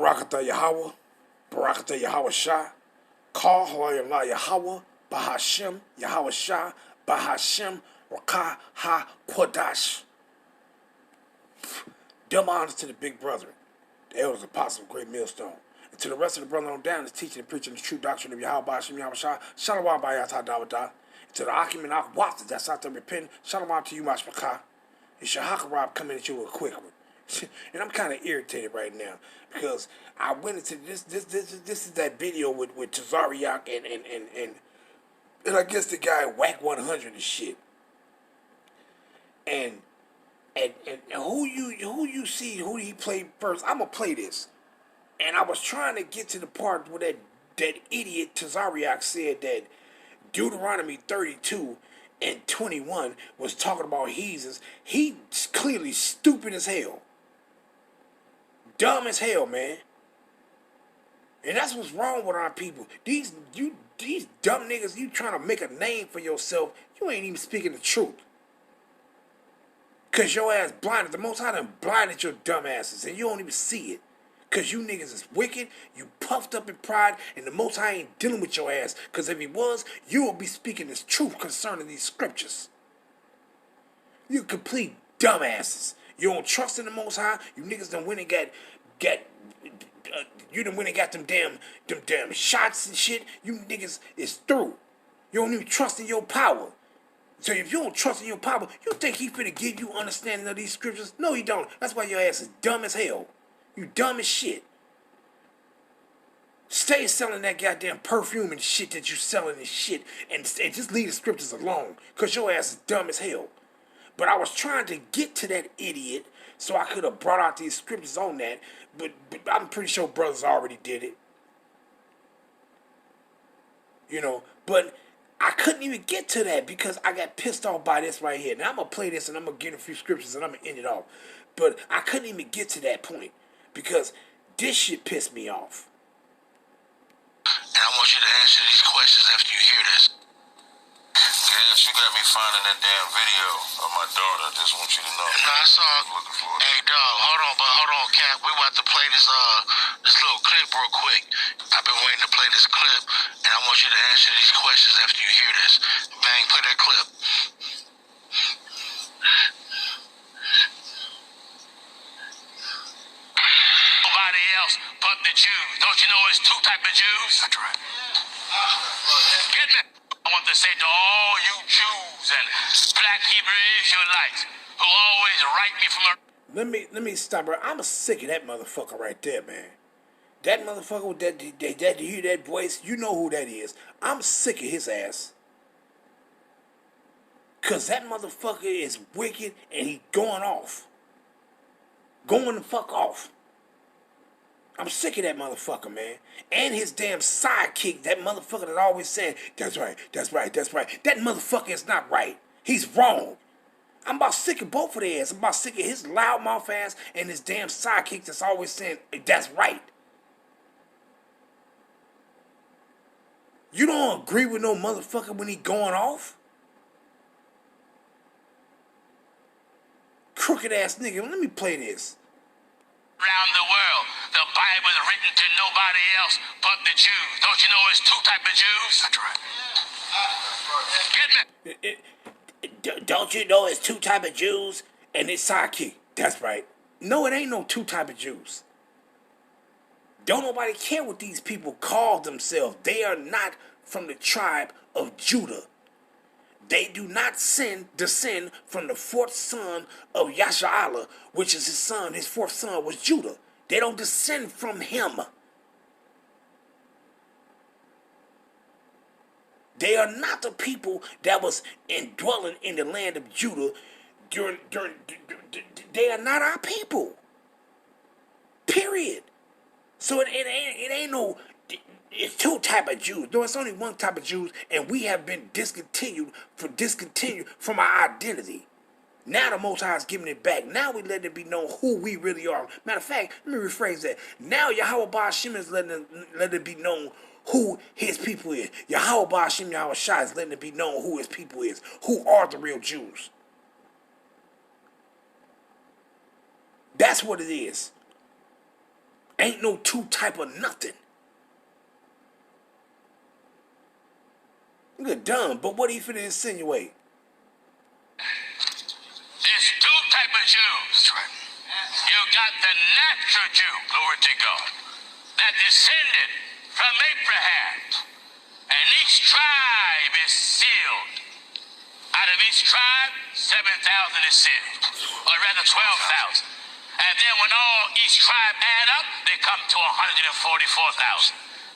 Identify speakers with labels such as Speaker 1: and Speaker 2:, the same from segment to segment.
Speaker 1: Barakatah Yahweh, Barakatah Yahweh Shah, Kal Halayallah Yahweh, Bahashem Yahweh Shah, Bahashem Rakah Ha Quadash. Dumb honors to the big brother, the elders, apostles, great millstone. And to the rest of the brother on down is teaching and preaching the true doctrine of Yahweh Bahashem Yahweh Shah, Shalom Bayatah Dawadah. And to the Akim and Akwats that's out there repenting, Shalom to you, Mashmakah. And Shahakarab coming at you with a quick one. And I'm kind of irritated right now because I went into this is that video with Tazariak and I guess the guy Wack 100 and shit. And who you see who he played first? I'm gonna play this. And I was trying to get to the part where that idiot Tazariak said that Deuteronomy 32 and 21 was talking about heathens. He's clearly stupid as hell. Dumb as hell, man. And that's what's wrong with our people. These dumb niggas, you trying to make a name for yourself, you ain't even speaking the truth. Cause your ass blinded. The Most High done blinded your dumb asses and you don't even see it. Cause you niggas is wicked, you puffed up in pride, and the Most High ain't dealing with your ass. Cause if he was, you would be speaking this truth concerning these scriptures. You complete dumbasses. You don't trust in the Most High. You niggas done went and got you done went and got them damn shots and shit. You niggas is through. You don't even trust in your power. So if you don't trust in your power, you think he finna give you understanding of these scriptures? No, he don't. That's why your ass is dumb as hell. You dumb as shit. Stay selling that goddamn perfume and shit that you selling and shit, and just leave the scriptures alone, cause your ass is dumb as hell. But I was trying to get to that idiot so I could have brought out these scriptures on that, but I'm pretty sure brothers already did it. You know, but I couldn't even get to that because I got pissed off by this right here. Now I'm going to play this and I'm going to get a few scriptures and I'm going to end it off. But I couldn't even get to that point because this shit pissed me off.
Speaker 2: And I want you to answer these questions after you hear this. Yes, you got me finding that damn video of my daughter. I just want you to know. No, I saw it. Looking for it. Hey, dog, hold on, Cap. We about to play this little clip real quick. I've been waiting to play this clip, and I want you to answer these questions after you hear this. Bang, play that clip. Nobody else but the Jews. Don't you know it's two types of Jews? That's right. Get me. I want to say to all you Jews and black Hebrew Israelites who always write me from a...
Speaker 1: Let me stop her. I'm sick of that motherfucker right there, man. That motherfucker with that you hear that voice, you know who that is. I'm sick of his ass. Cause that motherfucker is wicked and he going off. Going the fuck off. I'm sick of that motherfucker, man. And his damn sidekick, that motherfucker that always saying, that's right. That motherfucker is not right. He's wrong. I'm about sick of both of their ass. I'm about sick of his loudmouth ass and his damn sidekick that's always saying, that's right. You don't agree with no motherfucker when he going off? Crooked ass nigga. Let me play this.
Speaker 2: Around the world, the Bible is written to nobody else but the Jews. Don't you know it's two types of Jews? That's right. Get me.
Speaker 1: Don't you know it's two types of Jews and it's sidekick? That's right. No, it ain't no two types of Jews. Don't nobody care what these people call themselves. They are not from the tribe of Judah. They do not descend from the fourth son of Yasha'Allah, which is his son. His fourth son was Judah. They don't descend from him. They are not the people that was indwelling in the land of Judah during they are not our people. Period. So it ain't no... It's two type of Jews. No, it's only one type of Jews, and we have been discontinued from our identity. Now the Most High is giving it back. Now we letting it be known who we really are. Matter of fact, let me rephrase that. Now Yahweh Ba'ashim is letting it be known who his people is. Yahweh Ba'ashim Yahweh Shai is letting it be known who his people is. Who are the real Jews. That's what it is. Ain't no two type of nothing. You're dumb, but what are you finna insinuate?
Speaker 2: There's two type of Jews. That's right. You got the natural Jew, glory to God, that descended from Abraham. And each tribe is sealed. Out of each tribe, 7,000 is sealed. Or rather 12,000. And then when all each tribe add up, they come to 144,000.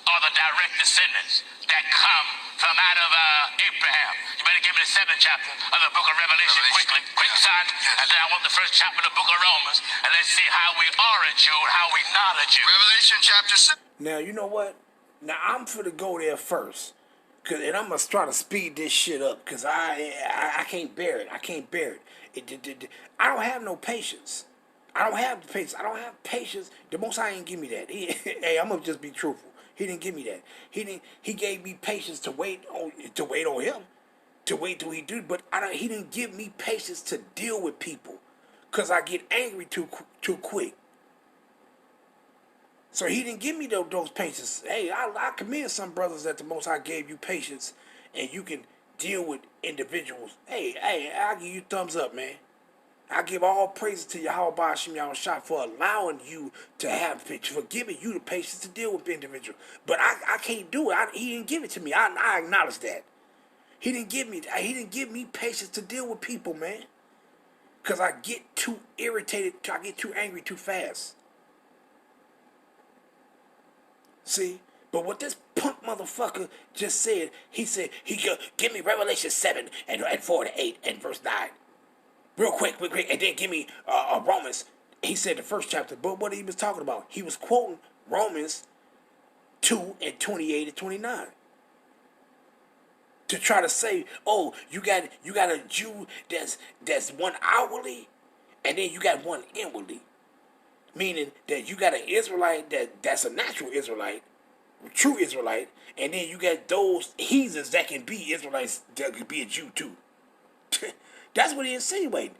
Speaker 2: Are the direct descendants that come from out of Abraham. You better give me the 7th chapter of the book of Revelation quickly. Quick, son. And then I want the 1st chapter of the book of Romans. And let's see how we are a Jew and how we not a Jew. Revelation chapter 6.
Speaker 1: Now, you know what? Now, I'm finna go there first. And I'm going to try to speed this shit up. Because I can't bear it. I can't bear it. I don't have no patience. I don't have the patience. I don't have patience. The Most High ain't give me that. Hey, I'm going to just be truthful. He didn't give me that. He gave me patience to wait on him, to wait till he do. But he didn't give me patience to deal with people, cause I get angry too quick. So he didn't give me those patience. Hey, I commend some brothers that the Most High gave you patience, and you can deal with individuals. Hey, I give you thumbs up, man. I give all praises to Yahweh Ba'ashim Yahushua for allowing you to have patience, for giving you the patience to deal with individuals. But I can't do it. He didn't give it to me. I acknowledge that. He didn't give me patience to deal with people, man. Because I get too irritated. I get too angry too fast. See? But what this punk motherfucker just said, he said, give me Revelation 7 and 4 to 8 and verse 9. Real quick, and then give me Romans. He said the 1st chapter, but what he was talking about, he was quoting Romans 2 and 28 and 29. To try to say, oh, you got a Jew that's one outwardly, and then you got one inwardly. Meaning that you got an Israelite that's a natural Israelite, true Israelite, and then you got those heathens that can be Israelites that could be a Jew too. That's what he insinuated.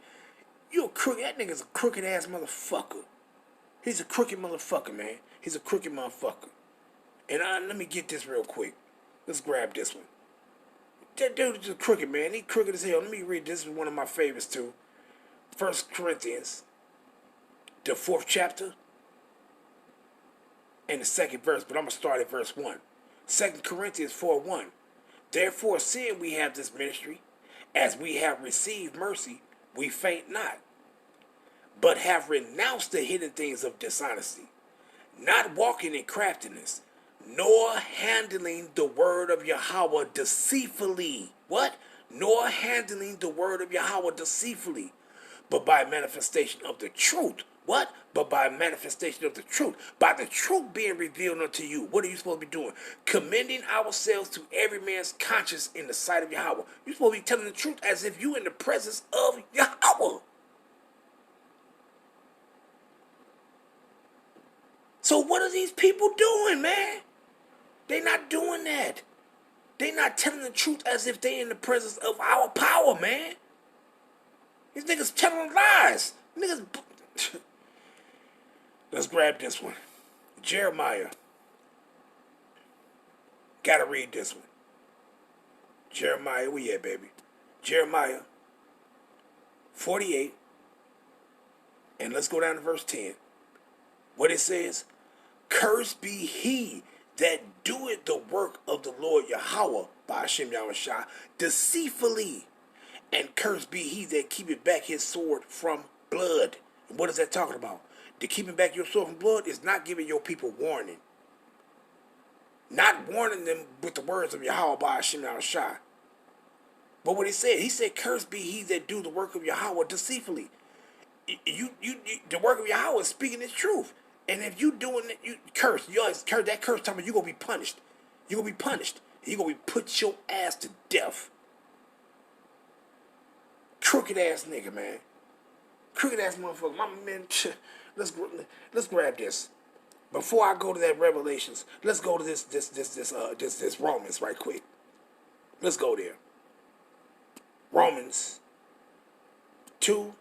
Speaker 1: You a crooked. That nigga's a crooked ass motherfucker. He's a crooked motherfucker, man. He's a crooked motherfucker. And let me get this real quick. Let's grab this one. That dude is just crooked, man. He crooked as hell. Let me read this. Is one of my favorites too. 1 Corinthians, the 4th chapter, and the 2nd verse. But I'm gonna start at verse 1. 2 Corinthians 4:1. Therefore, seeing we have this ministry, as we have received mercy, we faint not, but have renounced the hidden things of dishonesty, not walking in craftiness, nor handling the word of Yahweh deceitfully. What? Nor handling the word of Yahweh deceitfully, but by manifestation of the truth. What? But by manifestation of the truth. By the truth being revealed unto you. What are you supposed to be doing? Commending ourselves to every man's conscience in the sight of Yahweh. You're supposed to be telling the truth as if you're in the presence of Yahweh. So what are these people doing, man? They not doing that. They not telling the truth as if they in the presence of our power, man. These niggas telling lies. Niggas... Let's grab this one. Jeremiah. Gotta read this one. Jeremiah, where you at, baby? Jeremiah 48. And let's go down to verse 10. What it says, cursed be he that doeth the work of the Lord Yahweh, Ba'ashim Yahushua, deceitfully. And cursed be he that keepeth back his sword from blood. And what is that talking about? The keeping back your sword from blood is not giving your people warning. Not warning them with the words of Yahweh Ba'ashim Yahushua. But what he said, cursed be he that do the work of Yahweh deceitfully. The work of Yahweh is speaking his truth. And if you doing it, you curse. You always curse. That curse time you're going to be punished. You're going to be punished. You're going to be put your ass to death. Crooked ass nigga, man. Crooked ass motherfucker. My man, let's grab this. Before I go to that Revelations, let's go to this Romans right quick. Let's go there. Romans 2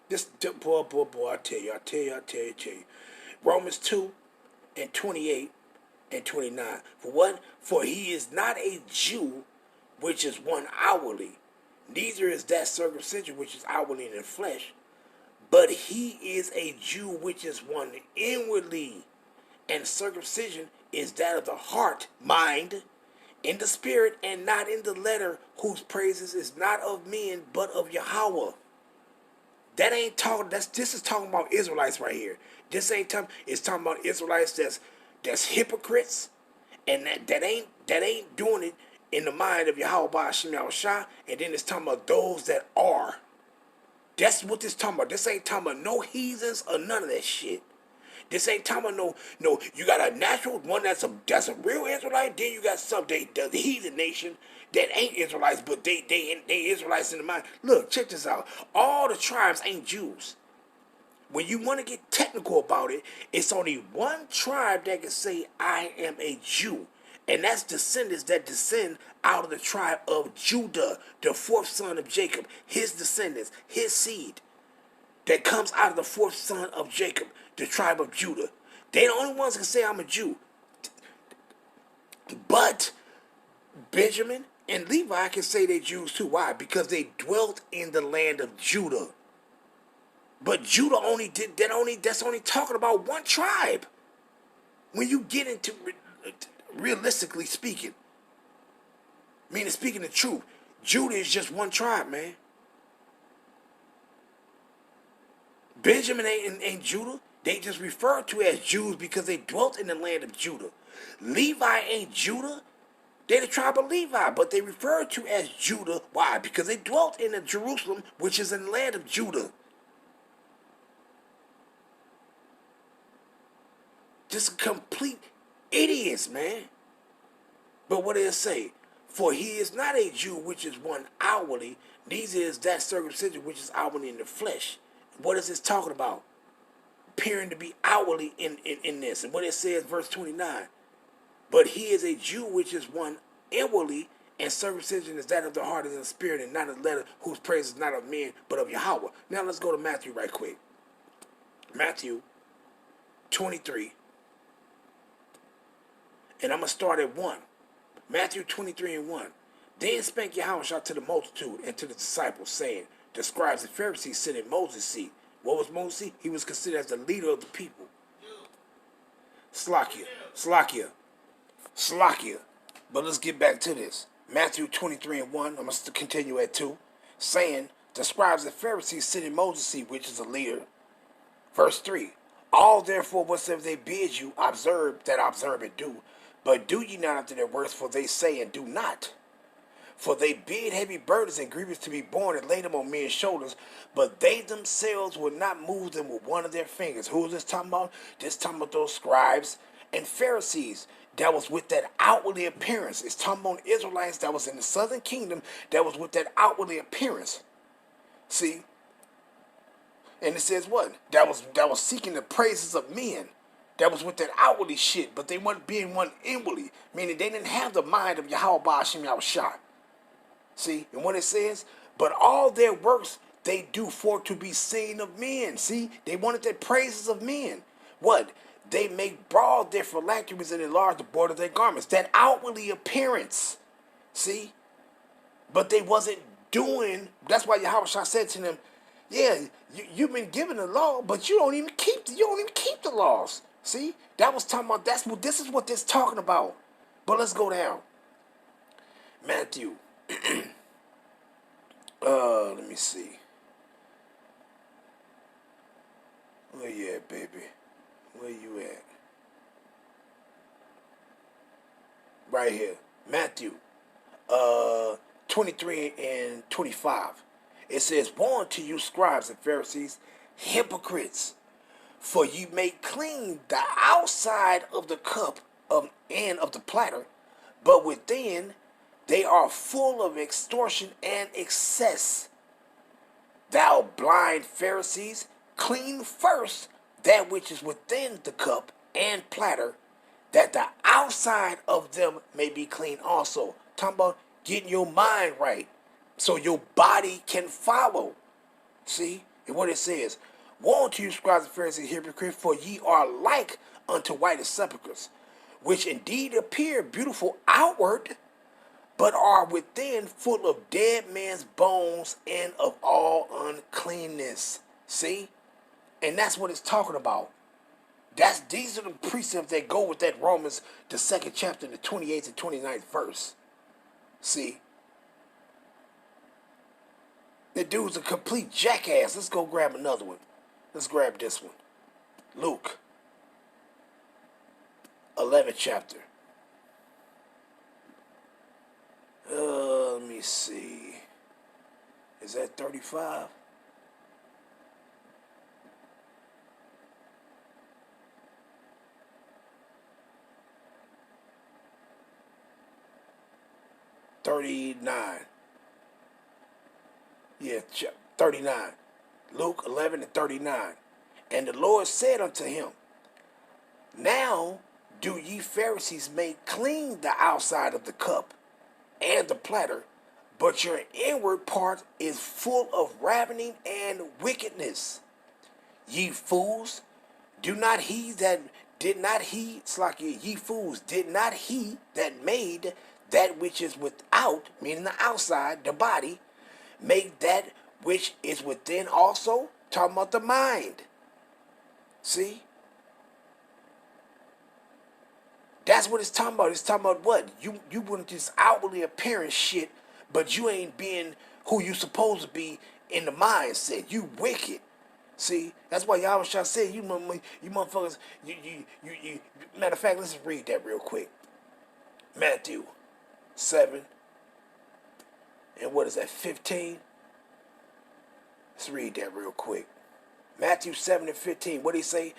Speaker 1: This boy, I tell you. Romans 2:28 and 29. For what? For he is not a Jew, which is one outwardly, neither is that circumcision which is outwardly in the flesh, but he is a Jew which is one inwardly, and circumcision is that of the heart, mind, in the spirit, and not in the letter, whose praises is not of men, but of Yahweh. That ain't talking. This is talking about Israelites right here. This ain't talking. It's talking about Israelites that's hypocrites, and that ain't doing it in the mind of Yahweh Ba'ashem Yahushua. And then it's talking about those that are. That's what this talking about. This ain't talking about no heathens or none of that shit. This ain't talking about no. You got a natural one that's a real Israelite. Then you got some the heathen nation that ain't Israelites, but they Israelites in the mind. Look, check this out. All the tribes ain't Jews. When you want to get technical about it, it's only one tribe that can say, I am a Jew. And that's descendants that descend out of the tribe of Judah, the fourth son of Jacob, his descendants, his seed that comes out of the fourth son of Jacob, the tribe of Judah. They the only ones that can say I'm a Jew. But Benjamin and Levi can say they're Jews too. Why? Because they dwelt in the land of Judah. But Judah that's only talking about one tribe. When you get into realistically speaking, meaning speaking the truth, Judah is just one tribe, man. Benjamin ain't Judah. They just referred to as Jews because they dwelt in the land of Judah. Levi ain't Judah. They're the tribe of Levi, but they referred to as Judah. Why? Because they dwelt in the Jerusalem, which is in the land of Judah. Just complete idiots, man. But what did it say? For he is not a Jew, which is one outwardly, neither is that circumcision which is outwardly in the flesh. What is this talking about? Appearing to be outwardly in this. And what it says, verse 29. But he is a Jew, which is one inwardly, and circumcision is that of the heart and the spirit, and not of the letter, whose praise is not of men, but of Yahweh. Now let's go to Matthew right quick. Matthew 23. And I'm going to start at 1. Matthew 23 and 1. Then spake Yahushua to the multitude and to the disciples, saying, the scribes and Pharisees sit in Moses' seat. What was Moses' seat? He was considered as the leader of the people. Slakia. But let's get back to this. Matthew 23 and 1. I'm going to continue at 2. Saying, the scribes and Pharisees sit in Moses' seat, which is a leader. Verse 3. All therefore whatsoever they bid you, observe and do. But do ye not after their works, for they say and do not. For they bid heavy burdens and grievous to be borne and lay them on men's shoulders, but they themselves will not move them with one of their fingers. Who is this talking about? This talking about those scribes and Pharisees that was with that outwardly appearance. It's talking about Israelites that was in the southern kingdom that was with that outwardly appearance. See? And it says what? That was seeking the praises of men. That was with that outwardly shit, but they weren't being one inwardly, meaning they didn't have the mind of Yahweh Ba'ashem Yahushua. See, and what it says, but all their works they do for to be seen of men. See, they wanted the praises of men. What? They make broad their phylacteries and enlarge the border of their garments. That outwardly appearance. See, but they wasn't doing. That's why Yahweh said to them, "Yeah, you've been given the law, but you don't even keep the laws." See, that was talking about. This is what this talking about. But let's go down. Matthew. Let me see. Where you at, baby? Where you at? Right here. Matthew 23 and 25. It says, woe unto you, scribes and Pharisees, hypocrites, for you make clean the outside of the cup and of the platter, but within they are full of extortion and excess. Thou blind Pharisees, clean first that which is within the cup and platter, that the outside of them may be clean also. Talking about getting your mind right so your body can follow. See? And what it says, woe unto you, scribes and Pharisees, hypocrites, for ye are like unto white sepulchres, which indeed appear beautiful outward, but are within full of dead men's bones and of all uncleanness. See? And that's what it's talking about. These are the precepts that go with that Romans, the 2nd chapter, the 28th and 29th verse. See? The dude's a complete jackass. Let's go grab another one. Let's grab this one. Luke, 11th chapter. Let me see. Is that 35? Yeah, 39. Luke 11 and 39. And the Lord said unto him, now do ye Pharisees make clean the outside of the cup and the platter, but your inward part is full of ravening and wickedness. Ye fools, do not he that did not he, ye fools, did not he that made that which is without, meaning the outside, the body, make that which is within also? Talking about the mind. See? That's what it's talking about. It's talking about what? You want this outwardly appearance shit, but you ain't being who you supposed to be in the mindset. You wicked. See? That's why y'all was trying to say, you motherfuckers, you matter of fact, let's read that real quick. Matthew 7. And what is that, 15? Let's read that real quick. Matthew 7 and 15. What did he say?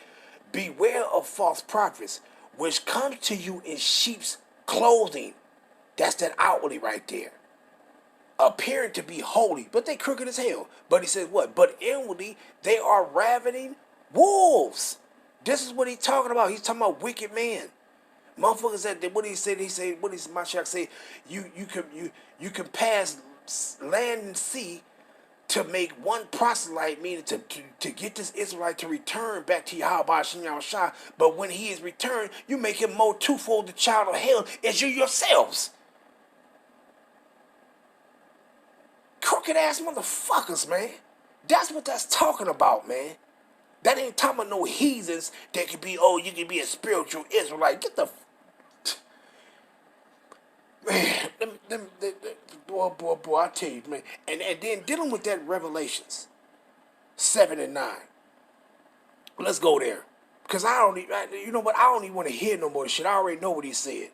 Speaker 1: Beware of false prophets, which come to you in sheep's clothing. That's that outwardly right there. Appearing to be holy, but they crooked as hell. But he says what? But inwardly, they are ravening wolves. This is what he's talking about. He's talking about wicked man. Motherfuckers that what he said, what is my shot say? You can pass land and sea to make one proselyte, meaning to get this Israelite to return back to Yahweh Shem Yahushua. But when he is returned, you make him more twofold the child of hell as you yourselves. Crooked ass motherfuckers, man. That's what that's talking about, man. That ain't talking about no heathens that could be, oh, you can be a spiritual Israelite. Get the man, boy, I tell you, man. And then dealing with that Revelations 7 and 9. Let's go there. Because you know what? I don't even want to hear no more shit. I already know what he said.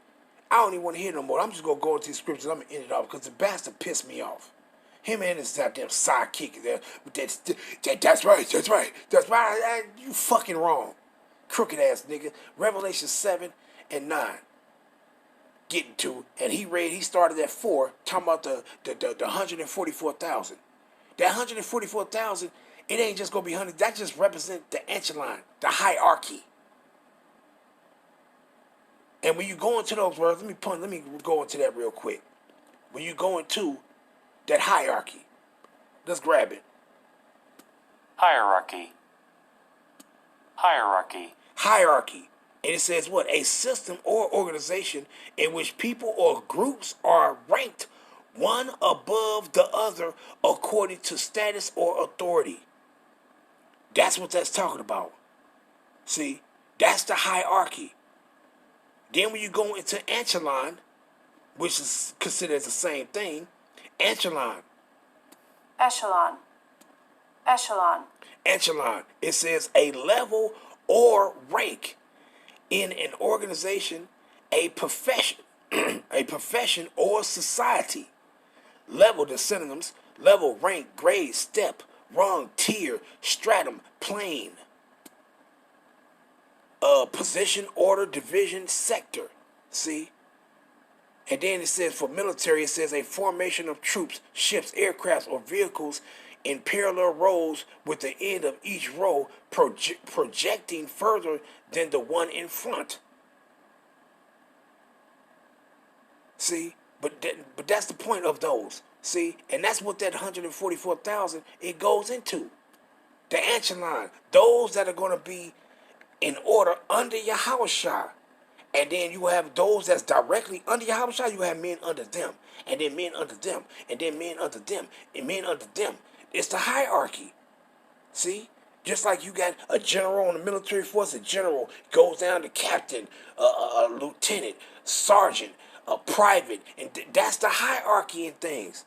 Speaker 1: I don't even want to hear no more. I'm just going to go into the scriptures. I'm going to end it off because the bastard pissed me off. Him and his goddamn sidekick there. That's right. You fucking wrong. Crooked ass nigga. Revelation 7 and 9. Getting to, and he started at 4, talking about the 144,000. That 144,000, it ain't just gonna be 100. That just represents the echelon, the hierarchy. And when you go into those words, let me go into that real quick. When you go into that hierarchy, let's grab it.
Speaker 3: Hierarchy.
Speaker 1: And it says what? A system or organization in which people or groups are ranked one above the other according to status or authority. That's what that's talking about. See, that's the hierarchy. Then when you go into echelon, which is considered the same thing, echelon. It says a level or rank in an organization, a profession, or society. Level, the synonyms: level, rank, grade, step, rung, tier, stratum, plane. Position, order, division, sector. See? And then it says for military, it says a formation of troops, ships, aircrafts, or vehicles in parallel rows with the end of each row projecting further than the one in front. See? But that's the point of those. See? And that's what that 144,000, it goes into. The echelon. Those that are going to be in order under Yahushua. And then you have those that's directly under Yahushua. You have men under them. And then men under them. And then men under them. And men under them. It's the hierarchy. See? Just like you got a general in the military force, a general goes down to captain, a lieutenant, sergeant, a private. And that's the hierarchy in things.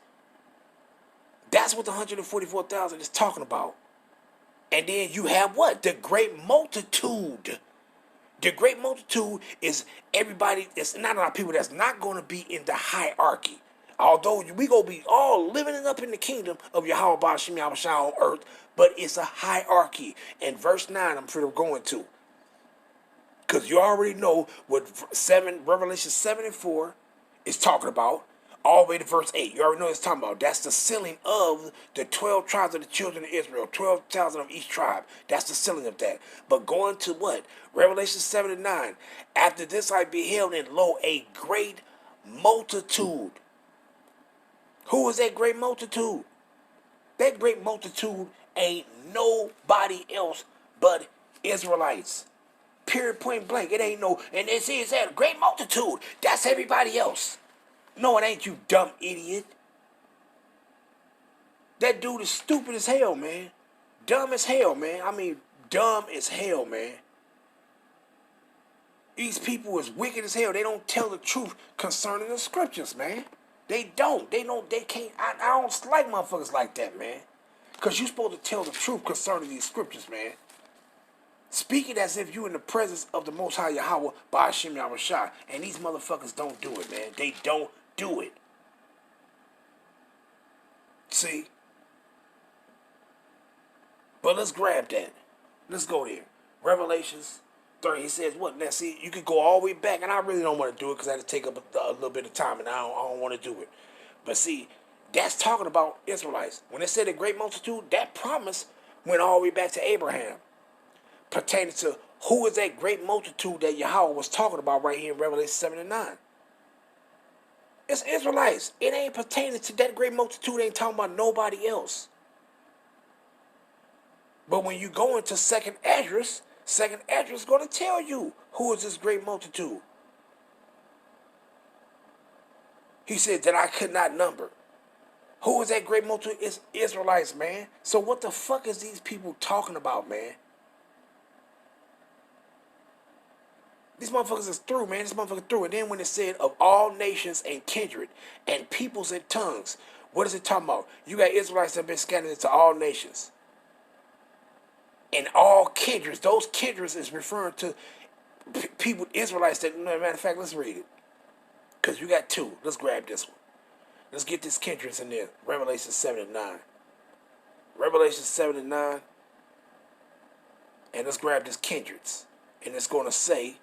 Speaker 1: That's what the 144,000 is talking about. And then you have what? The great multitude. The great multitude is everybody. It's not a lot of people that's not going to be in the hierarchy. Although we going to be all living it up in the kingdom of Yahweh Ba'ashim Yahushua on earth. But it's a hierarchy. And verse 9 I'm pretty going to. Because you already know what Revelation 7 and 4 is talking about. All the way to verse 8. You already know what it's talking about. That's the sealing of the 12 tribes of the children of Israel. 12,000 of each tribe. That's the sealing of that. But going to what? Revelation 7 and 9. After this I beheld, and lo, a great multitude. Who is that great multitude? That great multitude ain't nobody else but Israelites. Period, point blank. It ain't no. And it says that great multitude. That's everybody else. No, it ain't, you dumb idiot. That dude is stupid as hell, man. Dumb as hell, man. I mean, dumb as hell, man. These people is wicked as hell. They don't tell the truth concerning the scriptures, man. They don't. They can't. I don't like motherfuckers like that, man. Because you're supposed to tell the truth concerning these scriptures, man. Speak it as if you're in the presence of the Most High Yahweh by Hashem Yahushua. And these motherfuckers don't do it, man. They don't do it. See? But let's grab that. Let's go there. Revelations 30. He says what? Now see, you could go all the way back, and I really don't want to do it because I had to take up a little bit of time, and I don't want to do it. But see, that's talking about Israelites. When it said a great multitude, that promise went all the way back to Abraham. Pertaining to who is that great multitude that Yahweh was talking about right here in Revelation 7 and 9. It's Israelites. It ain't pertaining to that great multitude. It ain't talking about nobody else. But when you go into second address is going to tell you who is this great multitude. He said that I could not number. Who is that great multitude? It's Israelites, man. So what the fuck is these people talking about, man? These motherfuckers is through, man. This motherfucker through. And then when it said of all nations and kindred and peoples and tongues, what is it talking about? You got Israelites that have been scattered into all nations. And all kindreds. Those kindreds is referring to people, Israelites that, matter of fact, let's read it. Because you got two. Let's grab this one. Let's get this kindreds in there. Revelation 7 and 9. Revelation 7 and 9. And let's grab this kindreds. And it's going to say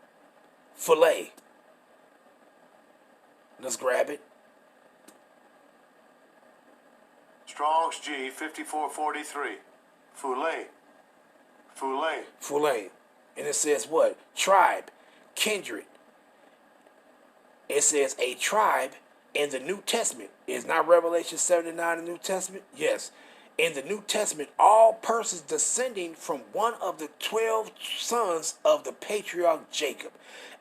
Speaker 1: filet. Let's grab it.
Speaker 3: Strong's G 5443.
Speaker 1: Filet. And it says what? Tribe. Kindred. It says a tribe in the New Testament. Is not Revelation 7 and 9 in the New Testament? Yes. In the New Testament, all persons descending from one of the 12 sons of the patriarch Jacob.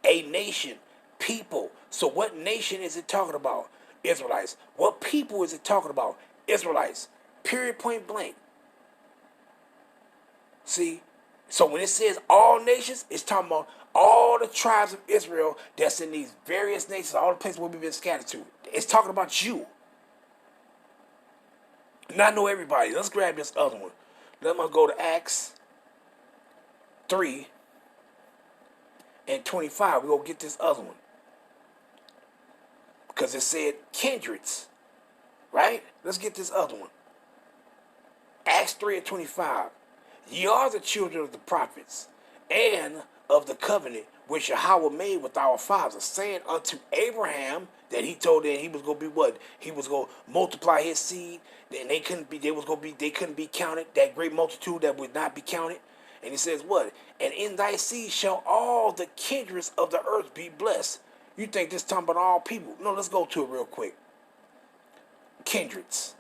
Speaker 1: A nation, people. So what nation is it talking about? Israelites. What people is it talking about? Israelites. Period, point blank. See? So when it says all nations, it's talking about all the tribes of Israel that's in these various nations, all the places where we've been scattered to. It's talking about you. Not know everybody. Let's grab this other one. Let me go to Acts 3 and 25. We're going to get this other one. Because it said kindreds. Right? Let's get this other one. Acts 3 and 25. Ye are the children of the prophets, and of the covenant which Yahweh made with our fathers, saying unto Abraham that he told them he was going to be what? He was going to multiply his seed, and they couldn't be counted, that great multitude that would not be counted. And he says what? And in thy seed shall all the kindreds of the earth be blessed. You think this talking about all people? No, let's go to it real quick. Kindreds.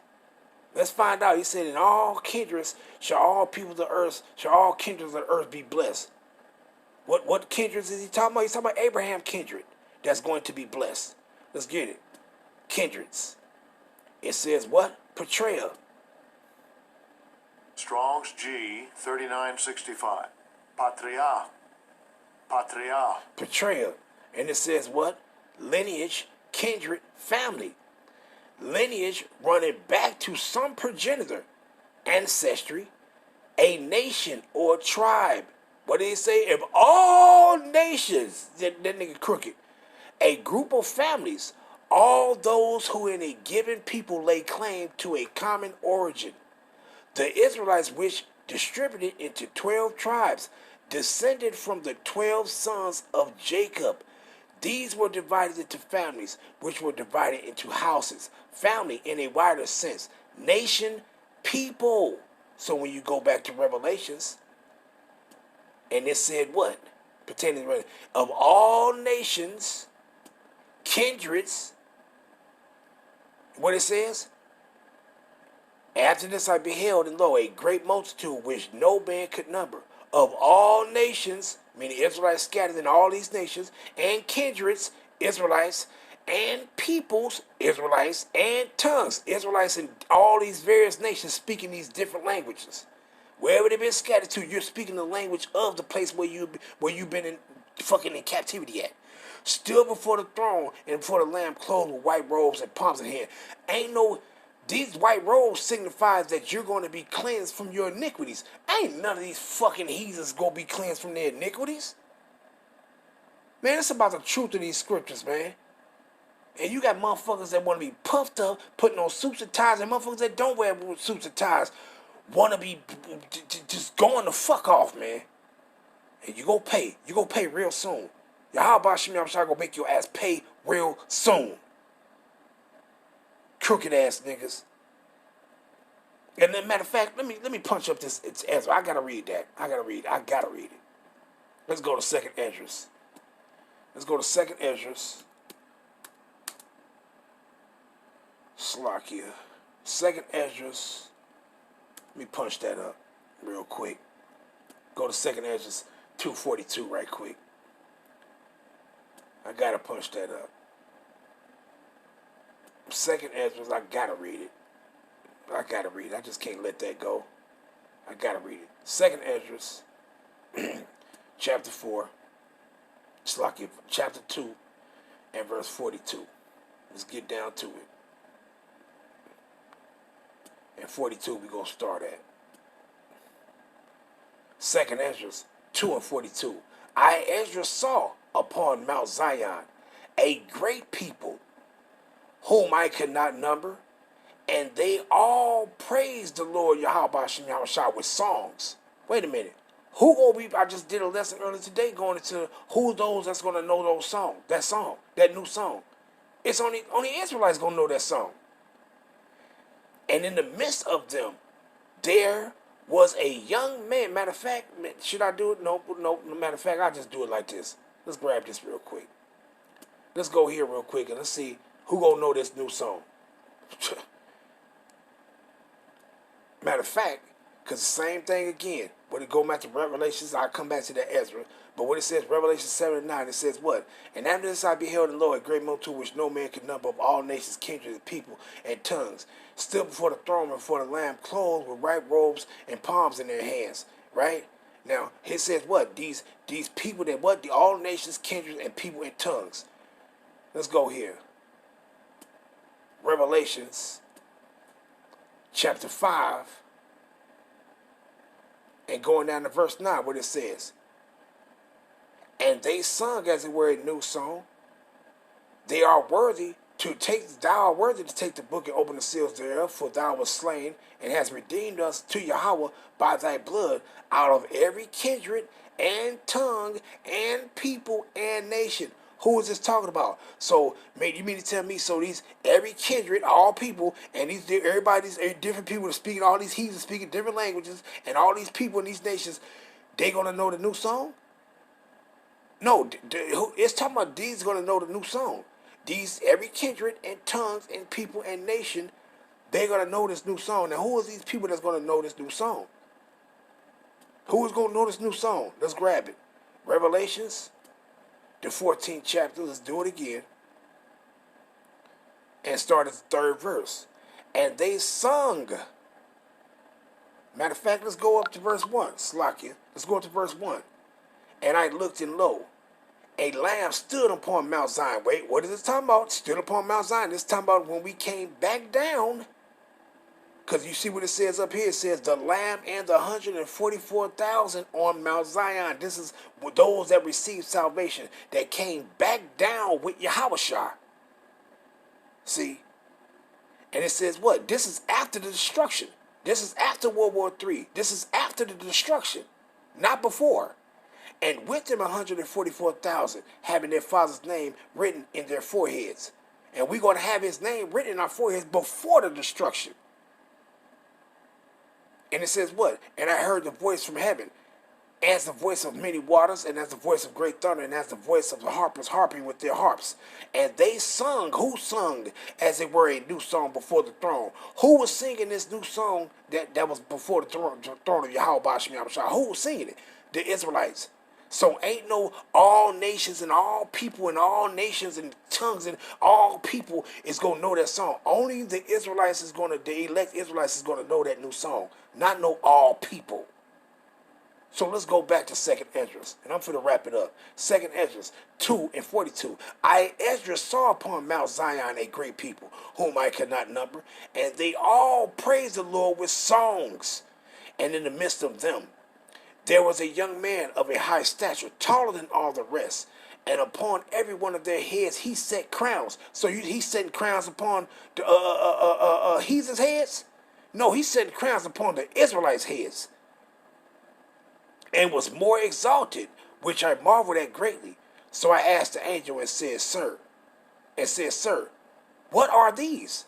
Speaker 1: Let's find out. He said, in all kindreds shall all people of the earth, shall all kindreds of the earth be blessed. What kindreds is he talking about? He's talking about Abraham kindred that's going to be blessed. Let's get it. Kindreds. It says what? Portrayal.
Speaker 3: Strong's G 3965. Patria. Patria.
Speaker 1: Portrayal. And it says what? Lineage, kindred, family. Lineage running back to some progenitor, ancestry, a nation or tribe. What did he say? Of all nations, that nigga crooked. A group of families, all those who in a given people lay claim to a common origin. The Israelites, which distributed into 12 tribes, descended from the 12 sons of Jacob. These were divided into families, which were divided into houses. Family in a wider sense. Nation, people. So when you go back to Revelations, and it said what? Pertaining to of all nations, kindreds, what it says? After this I beheld, and lo, a great multitude which no man could number, of all nations, meaning Israelites scattered in all these nations, and kindreds, Israelites, and peoples, Israelites, and tongues, Israelites in all these various nations speaking these different languages. Wherever they've been scattered to, you're speaking the language of the place where you've been in captivity at. Still before the throne and before the Lamb, clothed with white robes and palms in hand. These white robes signifies that you're going to be cleansed from your iniquities. Ain't none of these fucking heathens going to be cleansed from their iniquities. Man, it's about the truth of these scriptures, man. And you got motherfuckers that want to be puffed up, putting on suits and ties, and motherfuckers that don't wear suits and ties want to be just going the fuck off, man. And you go pay. You go pay real soon. Yahweh Shemi Shah gonna make your ass pay real soon. Crooked ass niggas. And then, matter of fact, let me punch up this. It's Ezra. I gotta read that. I gotta read it. Let's go to Second Esdras. Second Esdras. Slakia. Second Esdras. Let me punch that up real quick. Go to Second Esdras 242 right quick. I gotta punch that up. Second Esdras, I gotta read it. I just can't let that go. I gotta read it. Second Esdras, chapter 4, Slakia, chapter 2, and verse 42. Let's get down to it. And 42 we gonna start at. Second Esdras 2 and 42. I, Esdras, saw upon Mount Zion a great people whom I could not number, and they all praised the Lord Yahweh Shem Yahweh with songs. Wait a minute. Who gonna be? I just did a lesson earlier today going into who those that's gonna know those songs, that new song. It's only Israelites gonna know that song. And in the midst of them, there was a young man. Matter of fact, should I do it? No. Matter of fact, I'll just do it like this. Let's grab this real quick. Let's go here real quick and let's see who gonna know this new song. Matter of fact, because the same thing again. When it go back to Revelations, I'll come back to that Ezra. But when it says Revelation 7 and 9, it says what? And after this I beheld the Lord, a great multitude which no man could number, of all nations, kindreds, people, and tongues, still before the throne and before the Lamb, clothed with white robes and palms in their hands. Right? Now, it says what? These people that what? All nations, kindreds, and people, and tongues. Let's go here. Revelations chapter 5. And going down to verse 9, what it says. And they sung, as it were, a new song. Thou art worthy to take the book and open the seals thereof, for thou wast slain, and hast redeemed us to Yahweh by thy blood, out of every kindred, and tongue, and people, and nation. Who is this talking about? So, man, you mean to tell me, so these, every kindred, all people, and these different people are speaking, all these heathens speaking different languages, and all these people in these nations, they gonna know the new song? No, it's talking about these gonna know the new song. These, every kindred, and tongues, and people, and nation, They're going to know this new song. Now, who are these people that's going to know this new song? Who is going to know this new song? Let's grab it. Revelations, the 14th chapter. Let's do it again. And start at the 3rd verse. And they sung. Matter of fact, let's go up to verse 1. Slakia. Let's go up to verse 1. And I looked, and lo, a lamb stood upon Mount Zion. Wait, what is it talking about? Stood upon Mount Zion. This is talking about when we came back down. Because you see what it says up here. It says the lamb and the 144,000 on Mount Zion. This is those that received salvation, that came back down with Yahushua. See? And it says what? This is after the destruction. This is after World War III. This is after the destruction, not before. And with them 144,000 having their father's name written in their foreheads. And we're going to have his name written in our foreheads before the destruction. And it says what? And I heard the voice from heaven, as the voice of many waters, and as the voice of great thunder, and as the voice of the harpers harping with their harps. And they sung, who sung, as it were, a new song before the throne. Who was singing this new song that was before the throne of Yahweh Ba'ashem Yahushua? Who was singing it? The Israelites. So ain't no all nations and all people and all nations and tongues and all people is going to know that song. Only the Israelites is going to, the elect Israelites is going to know that new song. Not know all people. So let's go back to 2nd Esdras, and I'm going to wrap it up. 2nd Esdras 2:42. I, Esdras, saw upon Mount Zion a great people, whom I could not number, and they all praised the Lord with songs. And in the midst of them, there was a young man of a high stature, taller than all the rest, and upon every one of their heads he set crowns. So he's setting crowns upon the heathens' heads? No, he's setting crowns upon the Israelites' heads. And was more exalted, which I marveled at greatly. So I asked the angel and said, Sir, what are these?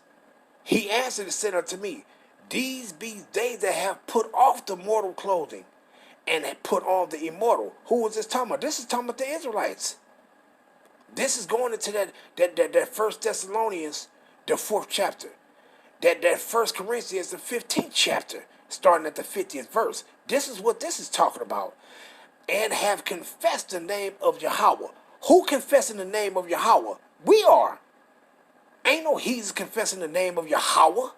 Speaker 1: He answered and said unto me, These be they that have put off the mortal clothing, and had put on the immortal. Who was this talking about? This is talking about the Israelites. This is going into that 1 Thessalonians, the 4th chapter. That 1 Corinthians, the 15th chapter, starting at the 50th verse. This is what this is talking about. And have confessed the name of Yahweh. Who confessing the name of Yahweh? We are. Ain't no heathens confessing the name of Yahweh.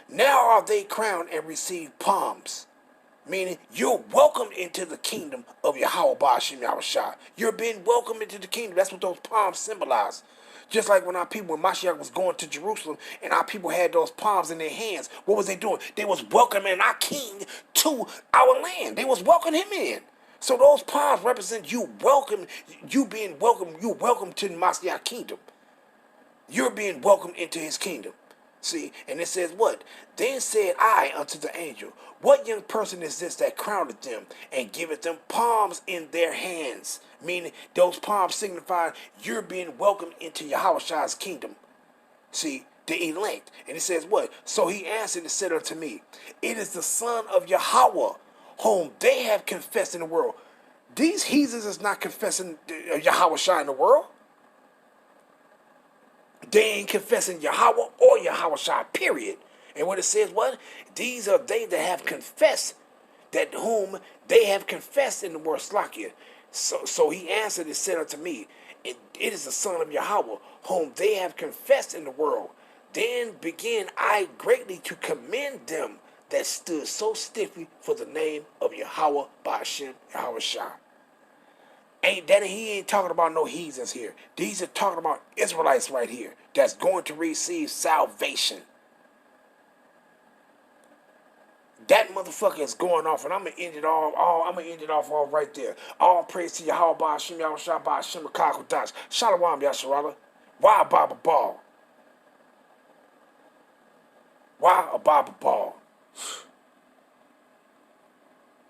Speaker 1: Now are they crowned and receive palms. Meaning, you're welcomed into the kingdom of Yahweh Ba'ashem Yahushua. You're being welcomed into the kingdom. That's what those palms symbolize. Just like when our people, when Mashiach was going to Jerusalem, and our people had those palms in their hands, what was they doing? They was welcoming our king to our land. They was welcoming him in. So those palms represent you welcome, you being welcome, you welcome to the Mashiach kingdom. You're being welcomed into his kingdom. See, and it says what? Then said I unto the angel, What young person is this that crowned them and giveth them palms in their hands? Meaning those palms signify you're being welcomed into Yahushua's kingdom. See, the elect. And it says what? So he answered and said unto me, It is the Son of Yahweh, whom they have confessed in the world. These heathens is not confessing Yahushua in the world. They ain't confessing Yahweh or Yahushua, period. And what it says, what? These are they that have confessed, that whom they have confessed in the word Slakia. So he answered and said unto me, it is the Son of Yahweh, whom they have confessed in the world. Then began I greatly to commend them that stood so stiffly for the name of Yahweh Ba'ashem Yahushua. He ain't talking about no heathens here. These are talking about Israelites right here that's going to receive salvation. That motherfucker is going off, and I'm gonna end it off all right there. All praise to Yahweh Ba'ashem Yahushua Ba'ashem Kakodash. Shalom Yasharala. Why Baba Ball? Why a Baba Ball?